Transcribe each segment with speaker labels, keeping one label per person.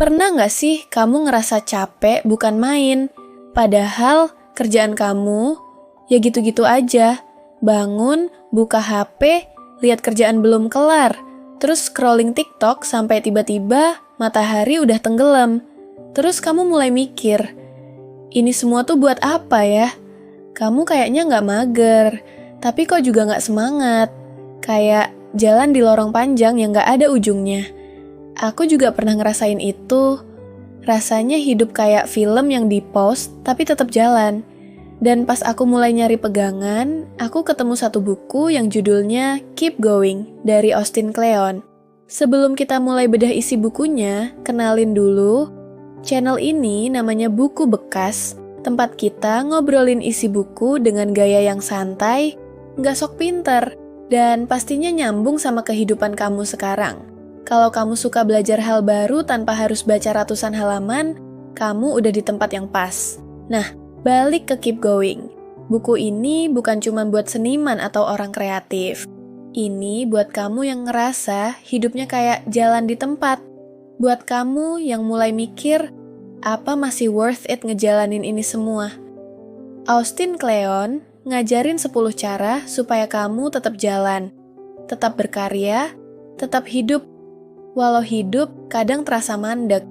Speaker 1: Pernah nggak sih kamu ngerasa capek bukan main? Padahal kerjaan kamu ya gitu-gitu aja. Bangun, buka HP, lihat kerjaan belum kelar. Terus scrolling TikTok sampai tiba-tiba matahari udah tenggelam. Terus kamu mulai mikir, ini semua tuh buat apa ya? Kamu kayaknya nggak mager, tapi kok juga nggak semangat. Kayak jalan di lorong panjang yang nggak ada ujungnya. Aku juga pernah ngerasain itu. Rasanya hidup kayak film yang di-pause tapi tetap jalan. Dan pas aku mulai nyari pegangan, aku ketemu satu buku yang judulnya Keep Going dari Austin Kleon. Sebelum kita mulai bedah isi bukunya, kenalin dulu. Channel ini namanya Buku Bekas, tempat kita ngobrolin isi buku dengan gaya yang santai, nggak sok pinter, dan pastinya nyambung sama kehidupan kamu sekarang. Kalau kamu suka belajar hal baru tanpa harus baca ratusan halaman, kamu udah di tempat yang pas. Nah, balik ke Keep Going. Buku ini bukan cuma buat seniman atau orang kreatif. Ini buat kamu yang ngerasa hidupnya kayak jalan di tempat. Buat kamu yang mulai mikir, apa masih worth it ngejalanin ini semua? Austin Kleon ngajarin 10 cara supaya kamu tetap jalan, tetap berkarya, tetap hidup, walau hidup kadang terasa mandek.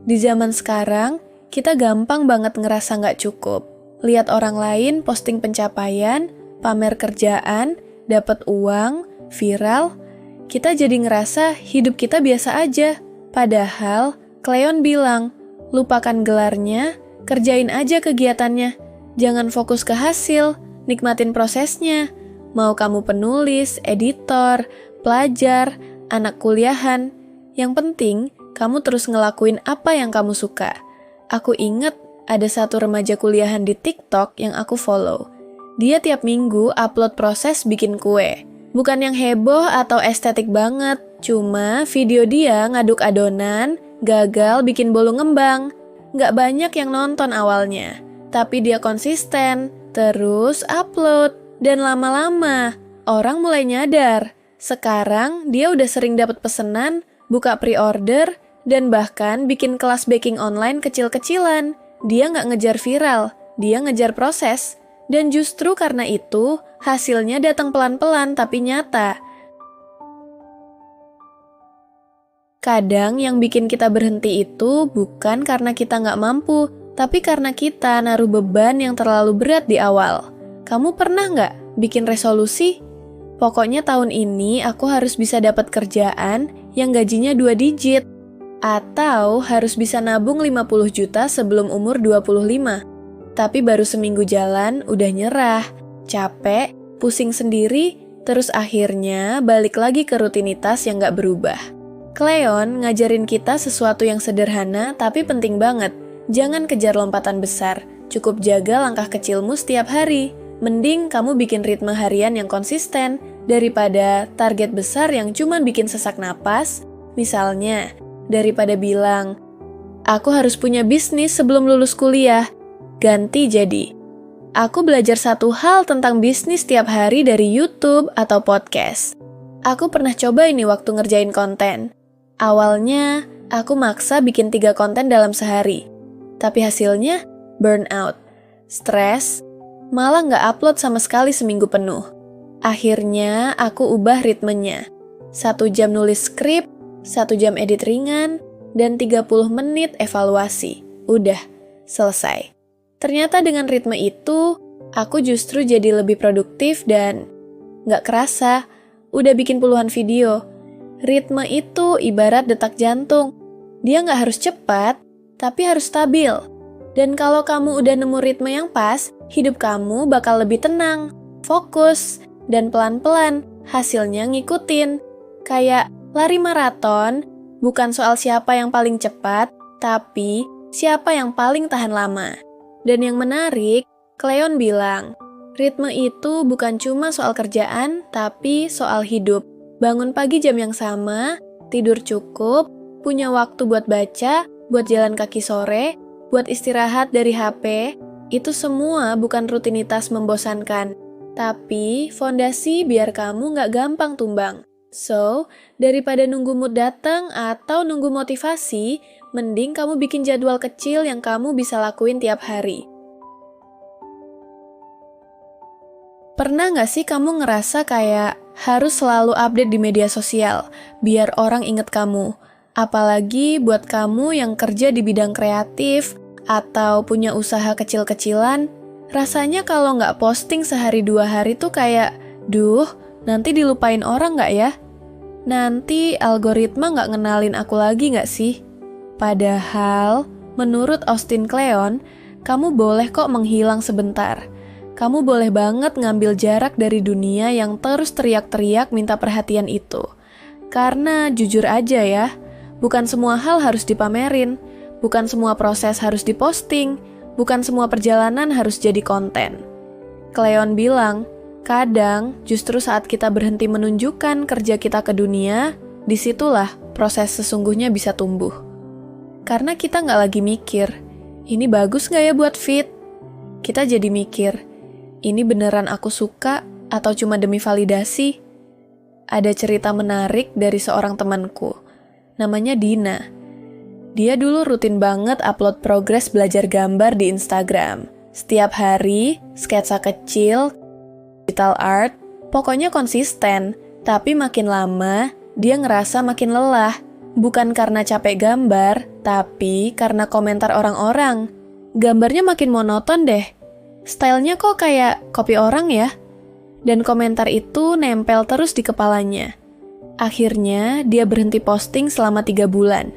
Speaker 1: Di zaman sekarang, kita gampang banget ngerasa nggak cukup. Lihat orang lain posting pencapaian, pamer kerjaan, dapat uang, viral, kita jadi ngerasa hidup kita biasa aja. Padahal, Kleon bilang, lupakan gelarnya, kerjain aja kegiatannya. Jangan fokus ke hasil, nikmatin prosesnya. Mau kamu penulis, editor, pelajar, anak kuliahan, yang penting kamu terus ngelakuin apa yang kamu suka. Aku inget ada satu remaja kuliahan di TikTok yang aku follow. Dia tiap minggu upload proses bikin kue. Bukan yang heboh atau estetik banget, cuma video dia ngaduk adonan, gagal bikin bolu ngembang. Nggak banyak yang nonton awalnya, tapi dia konsisten, terus upload. Dan lama-lama, orang mulai nyadar. Sekarang dia udah sering dapat pesanan, buka pre-order, dan bahkan bikin kelas baking online kecil-kecilan. Dia nggak ngejar viral, dia ngejar proses. Dan justru karena itu, hasilnya datang pelan-pelan tapi nyata. Kadang yang bikin kita berhenti itu bukan karena kita nggak mampu, tapi karena kita naruh beban yang terlalu berat di awal. Kamu pernah nggak bikin resolusi? Pokoknya tahun ini aku harus bisa dapat kerjaan yang gajinya 2 digit. Atau harus bisa nabung 50 juta sebelum umur 25. Tapi baru seminggu jalan udah nyerah, capek, pusing sendiri, terus akhirnya balik lagi ke rutinitas yang nggak berubah. Kleon ngajarin kita sesuatu yang sederhana tapi penting banget. Jangan kejar lompatan besar, cukup jaga langkah kecilmu setiap hari. Mending kamu bikin ritme harian yang konsisten daripada target besar yang cuma bikin sesak napas. Misalnya, daripada bilang, aku harus punya bisnis sebelum lulus kuliah, ganti jadi, aku belajar satu hal tentang bisnis tiap hari dari YouTube atau podcast. Aku pernah coba ini waktu ngerjain konten. Awalnya, aku maksa bikin 3 konten dalam sehari. Tapi hasilnya, burnout, stres, malah nggak upload sama sekali seminggu penuh. Akhirnya, aku ubah ritmenya. 1 jam nulis skrip, 1 jam edit ringan, dan 30 menit evaluasi. Udah, selesai. Ternyata dengan ritme itu, aku justru jadi lebih produktif dan nggak kerasa, udah bikin puluhan video. Ritme itu ibarat detak jantung. Dia nggak harus cepat, tapi harus stabil. Dan kalau kamu udah nemu ritme yang pas, hidup kamu bakal lebih tenang, fokus, dan pelan-pelan hasilnya ngikutin. Kayak lari maraton, bukan soal siapa yang paling cepat, tapi siapa yang paling tahan lama. Dan yang menarik, Kleon bilang, ritme itu bukan cuma soal kerjaan, tapi soal hidup. Bangun pagi jam yang sama, tidur cukup, punya waktu buat baca, buat jalan kaki sore, buat istirahat dari HP, itu semua bukan rutinitas membosankan, tapi fondasi biar kamu nggak gampang tumbang. So, daripada nunggu mood datang atau nunggu motivasi, mending kamu bikin jadwal kecil yang kamu bisa lakuin tiap hari. Pernah nggak sih kamu ngerasa kayak harus selalu update di media sosial, biar orang inget kamu? Apalagi buat kamu yang kerja di bidang kreatif, atau punya usaha kecil-kecilan, rasanya kalau nggak posting sehari 2 hari tuh kayak, duh, nanti dilupain orang nggak ya? Nanti algoritma nggak ngenalin aku lagi nggak sih? Padahal, menurut Austin Kleon, kamu boleh kok menghilang sebentar. Kamu boleh banget ngambil jarak dari dunia yang terus teriak-teriak minta perhatian itu. Karena jujur aja ya, bukan semua hal harus dipamerin, bukan semua proses harus diposting, bukan semua perjalanan harus jadi konten. Kleon bilang, kadang justru saat kita berhenti menunjukkan kerja kita ke dunia, disitulah proses sesungguhnya bisa tumbuh. Karena kita nggak lagi mikir, ini bagus nggak ya buat feed? Kita jadi mikir, ini beneran aku suka atau cuma demi validasi? Ada cerita menarik dari seorang temanku, namanya Dina. Dia dulu rutin banget upload progres belajar gambar di Instagram. Setiap hari, sketsa kecil, digital art, pokoknya konsisten. Tapi makin lama, dia ngerasa makin lelah. Bukan karena capek gambar, tapi karena komentar orang-orang. Gambarnya makin monoton deh. Stylenya kok kayak copy orang ya? Dan komentar itu nempel terus di kepalanya. Akhirnya, dia berhenti posting selama 3 bulan.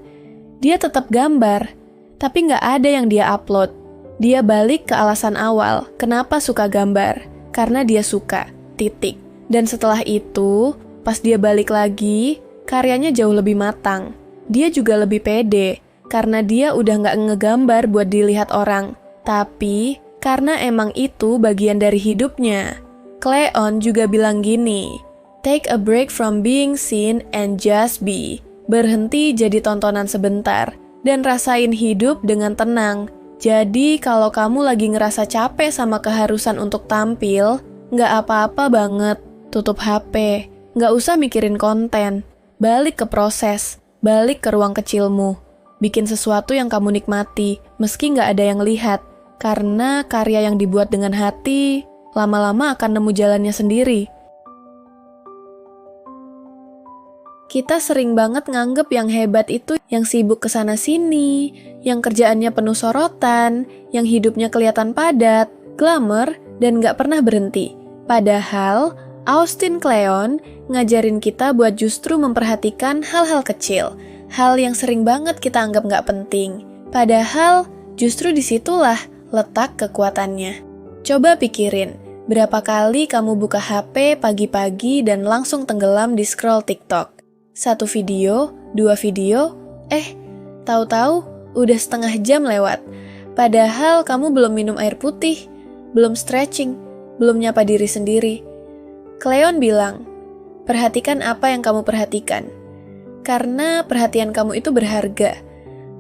Speaker 1: Dia tetap gambar, tapi nggak ada yang dia upload. Dia balik ke alasan awal, kenapa suka gambar. Karena dia suka, titik. Dan setelah itu, pas dia balik lagi, karyanya jauh lebih matang. Dia juga lebih pede, karena dia udah nggak ngegambar buat dilihat orang. Tapi, karena emang itu bagian dari hidupnya. Kleon juga bilang gini, take a break from being seen and just be. Berhenti jadi tontonan sebentar, dan rasain hidup dengan tenang. Jadi, kalau kamu lagi ngerasa capek sama keharusan untuk tampil, nggak apa-apa banget. Tutup HP, nggak usah mikirin konten. Balik ke proses, balik ke ruang kecilmu. Bikin sesuatu yang kamu nikmati, meski nggak ada yang lihat. Karena karya yang dibuat dengan hati, lama-lama akan nemu jalannya sendiri. Kita sering banget nganggep yang hebat itu yang sibuk kesana-sini, yang kerjaannya penuh sorotan, yang hidupnya kelihatan padat, glamour, dan gak pernah berhenti. Padahal, Austin Kleon ngajarin kita buat justru memperhatikan hal-hal kecil, hal yang sering banget kita anggap gak penting. Padahal, justru disitulah letak kekuatannya. Coba pikirin, berapa kali kamu buka HP pagi-pagi dan langsung tenggelam di scroll TikTok? 1 video, 2 video, tahu-tahu udah setengah jam lewat. Padahal kamu belum minum air putih, belum stretching, belum nyapa diri sendiri. Kleon bilang, perhatikan apa yang kamu perhatikan. Karena perhatian kamu itu berharga.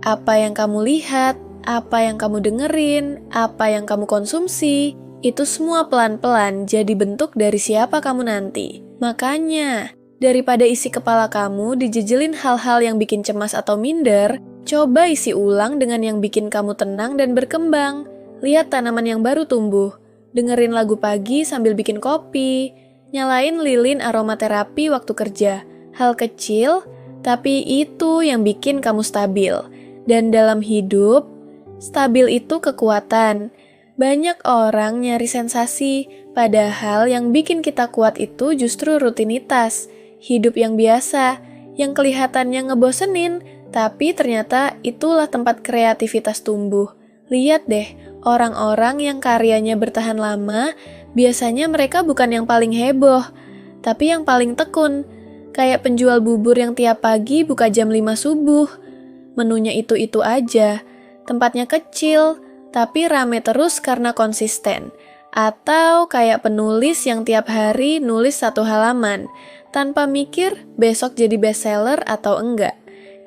Speaker 1: Apa yang kamu lihat, apa yang kamu dengerin, apa yang kamu konsumsi, itu semua pelan-pelan jadi bentuk dari siapa kamu nanti. Makanya, daripada isi kepala kamu dijejelin hal-hal yang bikin cemas atau minder, coba isi ulang dengan yang bikin kamu tenang dan berkembang. Lihat tanaman yang baru tumbuh, dengerin lagu pagi sambil bikin kopi, nyalain lilin aromaterapi waktu kerja. Hal kecil, tapi itu yang bikin kamu stabil. Dan dalam hidup, stabil itu kekuatan. Banyak orang nyari sensasi, padahal yang bikin kita kuat itu justru rutinitas. Hidup yang biasa, yang kelihatannya ngebosenin, tapi ternyata itulah tempat kreativitas tumbuh. Lihat deh, orang-orang yang karyanya bertahan lama, biasanya mereka bukan yang paling heboh, tapi yang paling tekun. Kayak penjual bubur yang tiap pagi buka jam 5 subuh. Menunya itu-itu aja, tempatnya kecil, tapi rame terus karena konsisten. Atau kayak penulis yang tiap hari nulis 1 halaman, tanpa mikir besok jadi bestseller atau enggak.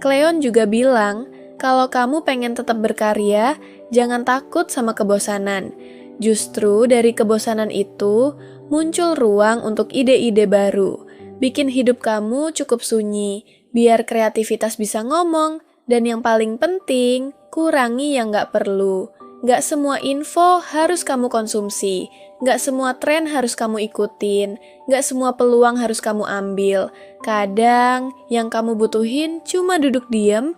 Speaker 1: Kleon juga bilang, kalau kamu pengen tetap berkarya, jangan takut sama kebosanan. Justru dari kebosanan itu, muncul ruang untuk ide-ide baru. Bikin hidup kamu cukup sunyi, biar kreativitas bisa ngomong, dan yang paling penting, kurangi yang nggak perlu. Nggak semua info harus kamu konsumsi, nggak semua tren harus kamu ikutin, nggak semua peluang harus kamu ambil. Kadang, yang kamu butuhin cuma duduk diam,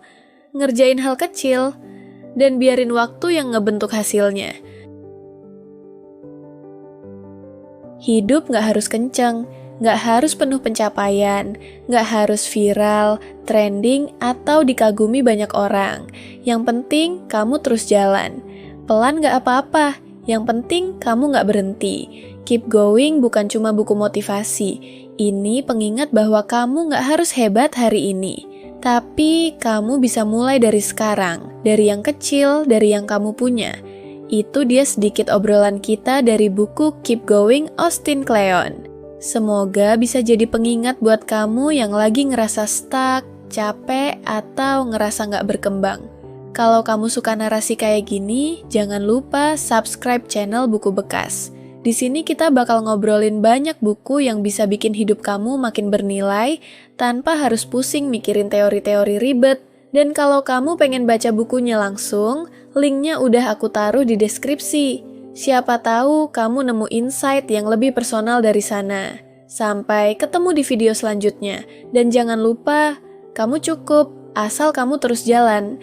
Speaker 1: ngerjain hal kecil, dan biarin waktu yang ngebentuk hasilnya. Hidup nggak harus kenceng, nggak harus penuh pencapaian, nggak harus viral, trending, atau dikagumi banyak orang. Yang penting kamu terus jalan. Pelan nggak apa-apa, yang penting kamu nggak berhenti. Keep going bukan cuma buku motivasi. Ini pengingat bahwa kamu nggak harus hebat hari ini. Tapi kamu bisa mulai dari sekarang, dari yang kecil, dari yang kamu punya. Itu dia sedikit obrolan kita dari buku Keep Going Austin Kleon. Semoga bisa jadi pengingat buat kamu yang lagi ngerasa stuck, capek, atau ngerasa nggak berkembang. Kalau kamu suka narasi kayak gini, jangan lupa subscribe channel Buku Bekas. Di sini kita bakal ngobrolin banyak buku yang bisa bikin hidup kamu makin bernilai tanpa harus pusing mikirin teori-teori ribet. Dan kalau kamu pengen baca bukunya langsung, linknya udah aku taruh di deskripsi. Siapa tahu kamu nemu insight yang lebih personal dari sana. Sampai ketemu di video selanjutnya. Dan jangan lupa, kamu cukup, asal kamu terus jalan.